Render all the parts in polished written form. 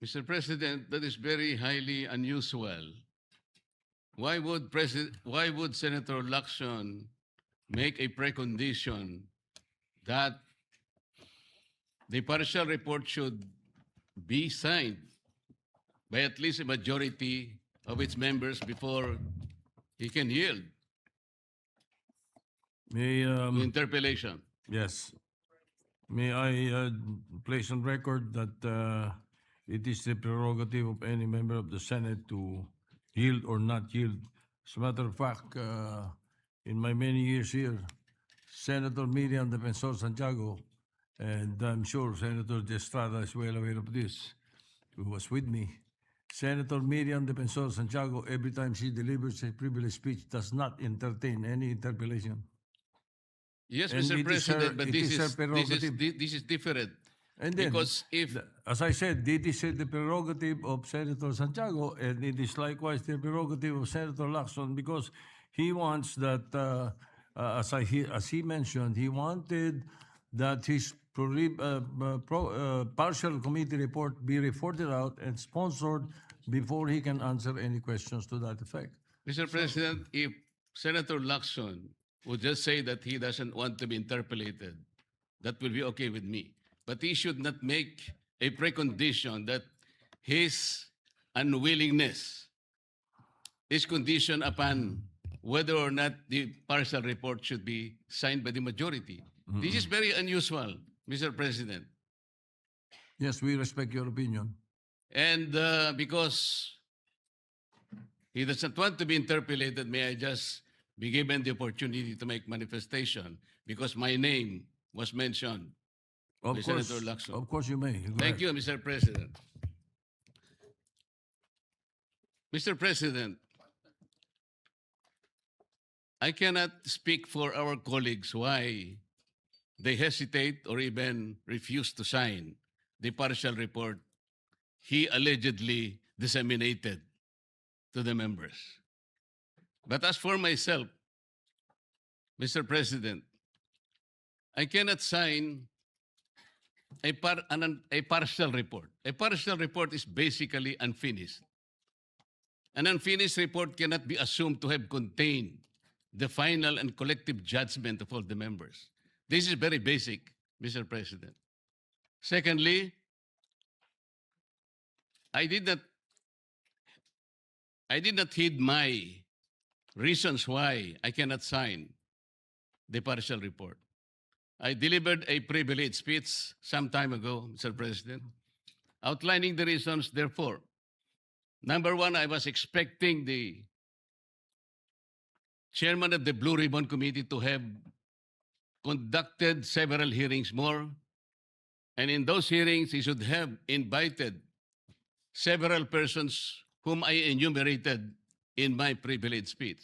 Mr. President, that is very highly unusual. Why would Senator Lacson make a precondition that the partial report should be signed by at least a majority of its members before he can yield May to interpellation? yes. May I place on record that it is the prerogative of any member of the Senate to yield or not yield. As a matter of fact, in my many years here, Senator Miriam Defensor Santiago, and I'm sure Senator De Estrada is well aware of this, who was with me. Senator Miriam Defensor Santiago, every time she delivers a privileged speech, does not entertain any interpellation. Yes, And Mr. it is her- President, but it this is her is, prerogative. this is different. And then, Because if as I said, it is the prerogative of Senator Santiago, and it is likewise the prerogative of Senator Lacson, because he wants that, as he mentioned, he wanted that his partial committee report be reported out and sponsored before he can answer any questions to that effect. Mr. President, if Senator Lacson would just say that he doesn't want to be interpellated, that will be okay with me. But he should not make a precondition that his unwillingness is conditioned upon whether or not the partial report should be signed by the majority. This is very unusual, Mr. President. Yes, we respect your opinion. And because he doesn't want to be interpellated, may I just be given the opportunity to make manifestation because my name was mentioned. Of by course, Senator Lacson. of course you may. Go Thank ahead. you, Mr. President. Mr. President, I cannot speak for our colleagues why they hesitate or even refuse to sign the partial report he allegedly disseminated to the members. But as for myself, Mr. President, I cannot sign a partial report. A partial report is basically unfinished. An unfinished report cannot be assumed to have contained the final and collective judgment of all the members. This is very basic, Mr. President. Secondly, I did not heed my reasons why I cannot sign the partial report. I delivered a privileged speech some time ago, Mr. President, outlining the reasons, therefore. Number one, I was expecting the chairman of the Blue Ribbon Committee to have conducted several hearings more, and in those hearings, he should have invited several persons whom I enumerated in my privileged speech.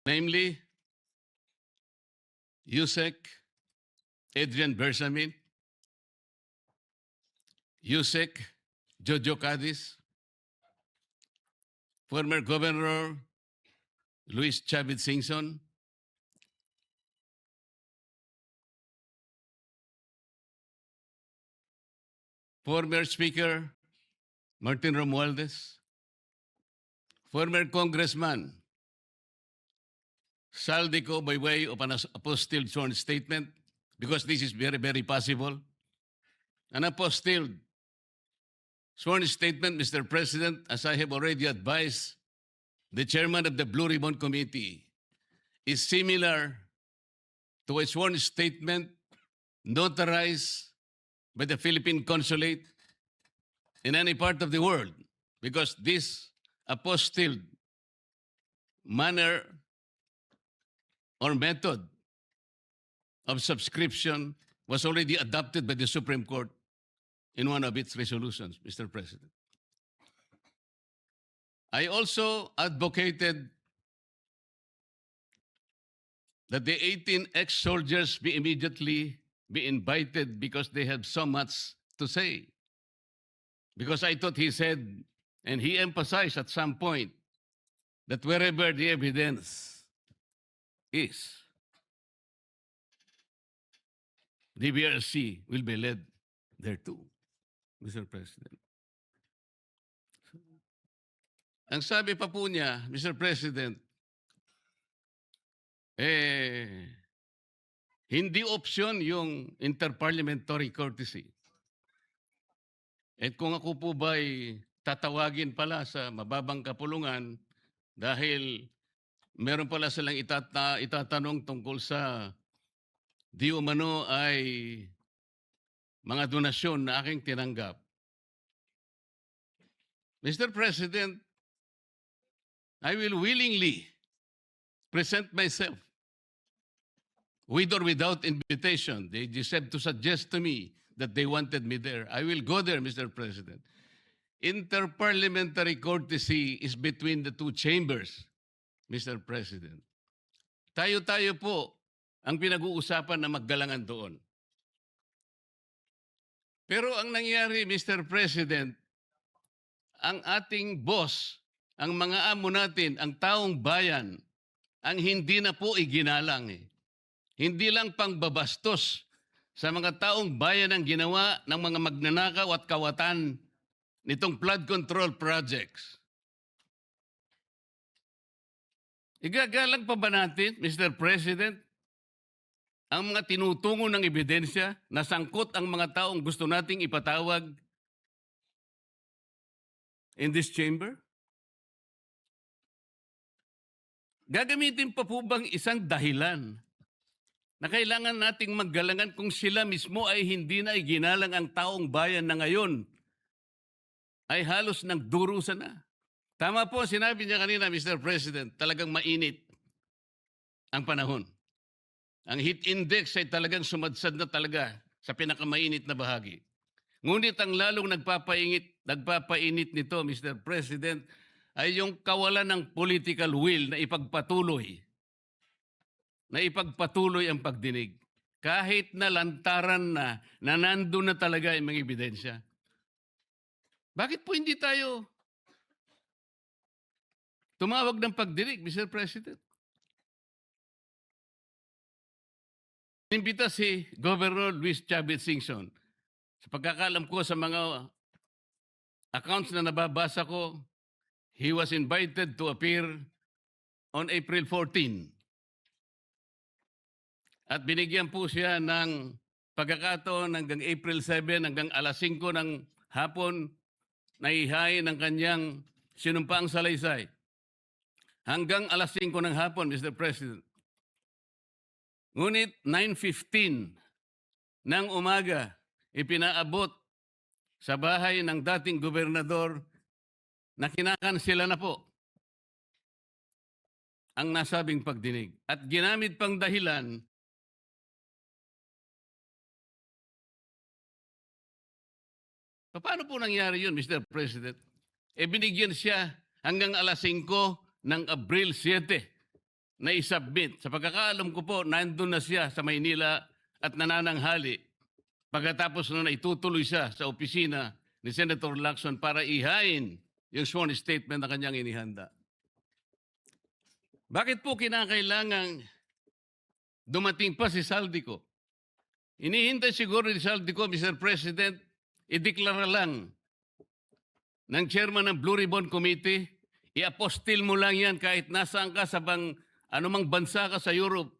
Namely, Yusek, Adrian Bersamin, Yusek, Jojo Cadiz, former Governor Luis Chavez Singson, former Speaker Martin Romualdez, former Congressman Saldico by way of an apostilled sworn statement, because this is very, very possible. An apostilled sworn statement, Mr. President, as I have already advised the chairman of the Blue Ribbon Committee, is similar to a sworn statement notarized by the Philippine Consulate in any part of the world, because this apostilled manner or method of subscription was already adopted by the Supreme Court in one of its resolutions, Mr. President. I also advocated that the 18 ex-soldiers be immediately be invited because they have so much to say. Because I thought he said, and he emphasized at some point, that wherever the evidence is, the BRC will be led there too, Mr. President. Ang sabi pa po niya, Mr. President, hindi option yung interparliamentary courtesy. At kung ako po ba'y tatawagin pala sa mababang kapulungan dahil meron pala silang itatanong tungkol sa di umano ay mga donasyon na aking tinanggap. Mr. President, I will willingly present myself with or without invitation. They just have to suggest to me that they wanted me there. I will go there, Mr. President. Interparliamentary courtesy is between the two chambers, Mr. President. Tayo-tayo po ang pinag-uusapan na maggalangan doon. Pero ang nangyari, Mr. President, ang ating boss, ang mga amo natin, ang taong bayan, ang hindi na po iginalang eh. Hindi lang pangbabastos sa mga taong bayan ang ginawa ng mga magnanakaw at kawatan nitong flood control projects. Igagalang pa ba natin, Mr. President, ang mga tinutungo ng ebidensya na sangkot ang mga taong gusto nating ipatawag in this chamber? Gagamitin pa po bang isang dahilan na kailangan nating maggalangan kung sila mismo ay hindi na iginalang ang taong bayan na ngayon ay halos nagdurusa na? Tama po, sinabi niya kanina, Mr. President, talagang mainit ang panahon. Ang heat index ay talagang sumadsad na talaga sa pinakamainit na bahagi. Ngunit ang lalong nagpapainit nito, Mr. President, ay yung kawalan ng political will na ipagpatuloy ang pagdinig. Kahit na lantaran na nandun na talaga yung mga ebidensya. Bakit po hindi tayo tumawag ng pagdinig, Mr. President? Inimbita si Governor Luis Chavez Singson. Sa pagkakalam ko sa mga accounts na nababasa ko, he was invited to appear on April 14. At binigyan po siya ng pagkakataon hanggang April 7, hanggang alas 5 ng hapon, na ihain ng kanyang sinumpaang salaysay. Hanggang alas 5 ng hapon, Mr. President. Ngunit 9:15 ng umaga, ipinaabot sa bahay ng dating gobernador na kinakansela na po ang nasabing pagdinig. At ginamit pang dahilan paano po nangyari yun, Mr. President? Binigyan siya hanggang alas 5 ng Abril 7 na isubmit. Sa pagkakaalam ko po, nandun na siya sa Maynila at nanananghali. Pagkatapos na itutuloy siya sa opisina ni Senator Lacson para ihain yung sworn statement na kanyang inihanda. Bakit po kinakailangang dumating pa si Saldico? Inihintay siguro ni Saldico, Mr. President, ideklara lang ng chairman ng Blue Ribbon Committee, i-apostil mo lang yan kahit nasaan ka sa anumang bansa ka sa Europe,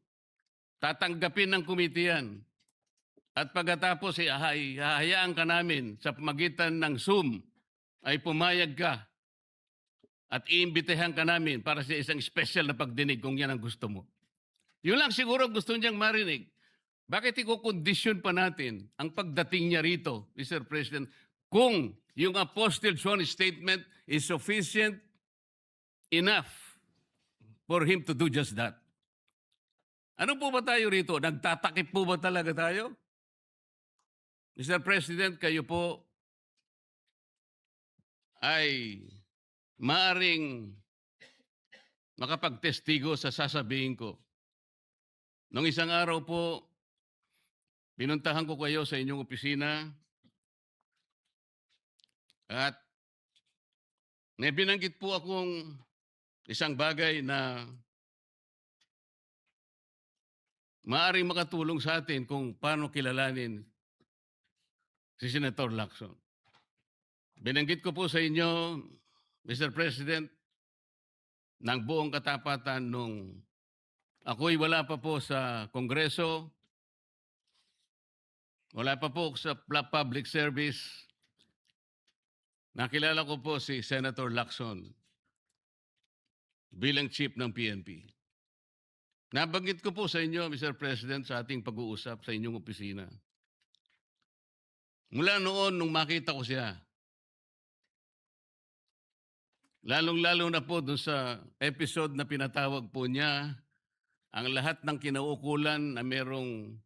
tatanggapin ng committee yan. At pagkatapos, hahayaan ka namin sa pamagitan ng Zoom ay pumayag ka at iimbitehan ka namin para sa isang special na pagdinig kung yan ang gusto mo. Yun lang siguro gusto niyang marinig. Bakit ikukondisyon pa natin ang pagdating niya rito, Mr. President, kung yung apostle sworn statement is sufficient enough for him to do just that? Ano po ba tayo rito? Nagtatakip po ba talaga tayo? Mr. President, kayo po ay maaring makapagtestigo sa sasabihin ko. Nung isang araw po, pinuntahan ko kayo sa inyong opisina at may binanggit po akong isang bagay na maaaring makatulong sa atin kung paano kilalanin si Senator Lacson. Binanggit ko po sa inyo, Mr. President, ng buong katapatan nung ako'y wala pa po sa Kongreso, wala pa po sa public service, nakilala ko po si Senator Lacson bilang chief ng PNP. Nabanggit ko po sa inyo, Mr. President, sa ating pag-uusap sa inyong opisina. Mula noon, nung makita ko siya, lalong-lalo na po dun sa episode na pinatawag po niya, ang lahat ng kinaukulan na merong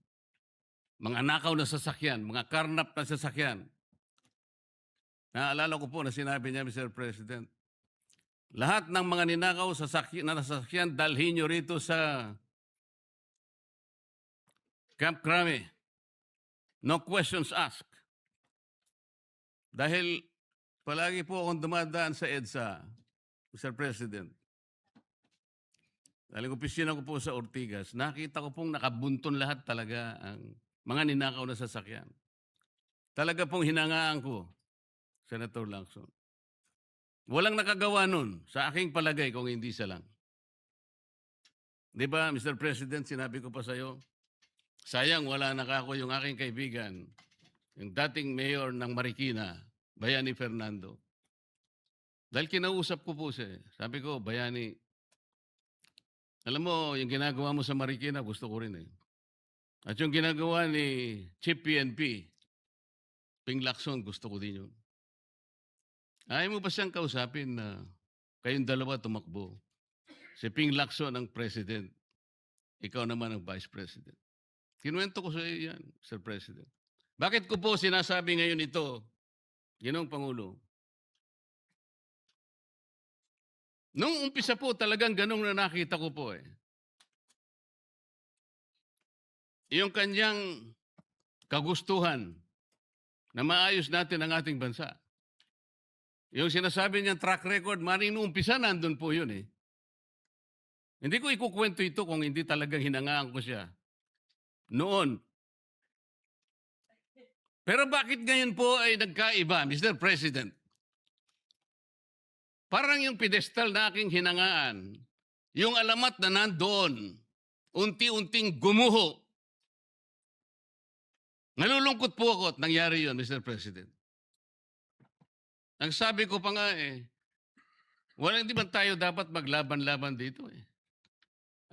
mga nakaw na sasakyan, mga karnap na sasakyan. Naalala ko po na sinabi niya, Mr. President, lahat ng mga ninakaw na sasakyan, dalhin nyo rito sa Camp Crame. No questions asked. Dahil palagi po akong dumadaan sa EDSA, Mr. President. Dahil opisina ko po sa Ortigas, nakita ko pong nakabunton lahat talaga ang mga ninakaw na sasakyan. Talaga pong hinangaan ko, Senator Lacson. Walang nakagawa nun sa aking palagay kung hindi siya lang. Di ba, Mr. President, sinabi ko pa sa'yo, sayang wala na ako yung aking kaibigan, yung dating mayor ng Marikina, Bayani Fernando. Dahil kinausap ko po siya. Sabi ko, Bayani, alam mo, yung ginagawa mo sa Marikina, gusto ko rin eh. At yung ginagawa ni Chief PNP, Ping Lacson, gusto ko din yun. Ayaw mo ba siyang kausapin na kayong dalawa tumakbo? Si Ping Lacson ang president. Ikaw naman ang vice president. Kinuwento ko sa iyo yan, Sir President. Bakit ko po sinasabi ngayon ito, Ginoong Pangulo? Nung umpisa po talagang ganong na nakita ko po eh. Yung kanyang kagustuhan na maayos natin ang ating bansa. Yung sinasabi niyang track record, maring nung umpisa nandun po yun eh. Hindi ko ikukwento ito kung hindi talagang hinangaan ko siya. Noon. Pero bakit ngayon po ay nagkaiba, Mr. President? Parang yung pedestal na aking hinangaan, yung alamat na nandoon, unti-unting gumuho. Nalulungkot po ako at nangyari yun, Mr. President. Ang sabi ko pa nga eh, hindi man tayo dapat maglaban-laban dito eh.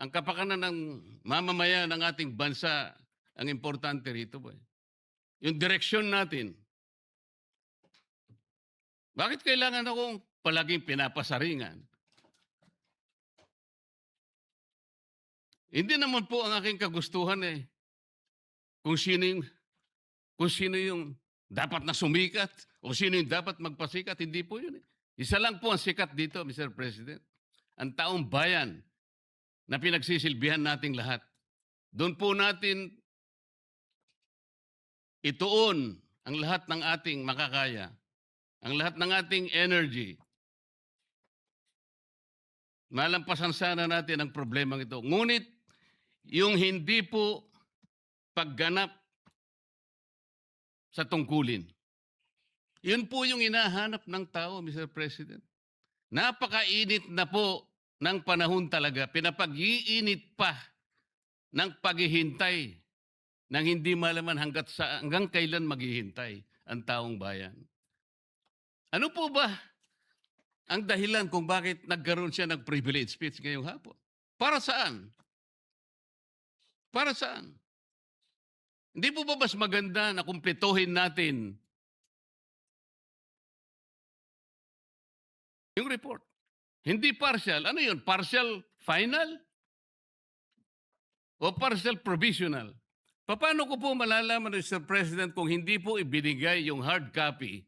Ang kapakanan ng mamamayan ng ating bansa, ang importante rito po eh. Yung direksyon natin. Bakit kailangan akong palaging pinapasaringan? Hindi naman po ang aking kagustuhan eh. Kung sino yung dapat na sumikat o sino yung dapat magpasikat, hindi po yun eh. Isa lang po ang sikat dito, Mr. President. Ang taong bayan na pinagsisilbihan nating lahat. Doon po natin ituon ang lahat ng ating makakaya, ang lahat ng ating energy. Malampasan sana natin ang problemang ito. Ngunit, yung hindi po pagganap sa tungkulin. Yun po yung hinahanap ng tao, Mr. President. Napakainit na po ng panahon talaga. Pinapag-iinit pa ng paghihintay nang hindi malaman hanggang kailan maghihintay ang taong bayan. Ano po ba ang dahilan kung bakit nagkaroon siya ng privilege speech ngayong hapon? Para saan? Para saan? Hindi po ba mas maganda na kumpletuhin natin yung report? Hindi partial. Ano yun? Partial final? O partial provisional? Paano ko po malalaman, Mr. President, kung hindi po ibinigay yung hard copy?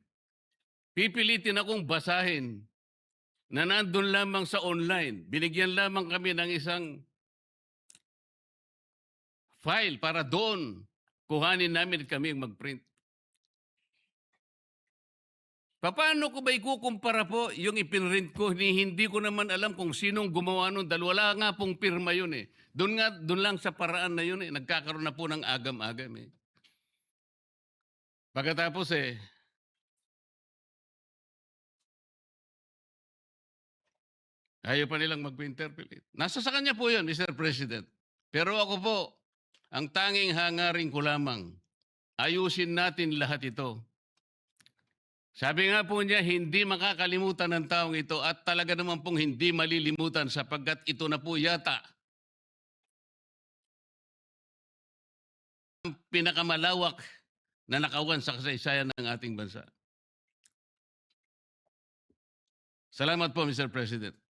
Pipilitin akong basahin na nandun lamang sa online. Binigyan lamang kami ng isang file para doon kuhanin namin kami mag-print. Paano ko ba ikukumpara po yung ipinrint ko? Hindi ko naman alam kung sinong gumawa nun dahil wala nga pong pirma yun eh. Doon lang sa paraan na yun eh. Nagkakaroon na po ng agam-agam eh. Pagkatapos ayaw pa nilang mag-interpellate. Nasa sa kanya po yun, Mr. President. Pero ako po, ang tanging hangarin ko lamang, ayusin natin lahat ito. Sabi nga po niya, hindi makakalimutan ng taong ito at talaga naman pong hindi malilimutan sapagkat ito na po yata ang pinakamalawak na nakawan sa kasaysayan ng ating bansa. Salamat po, Mr. President.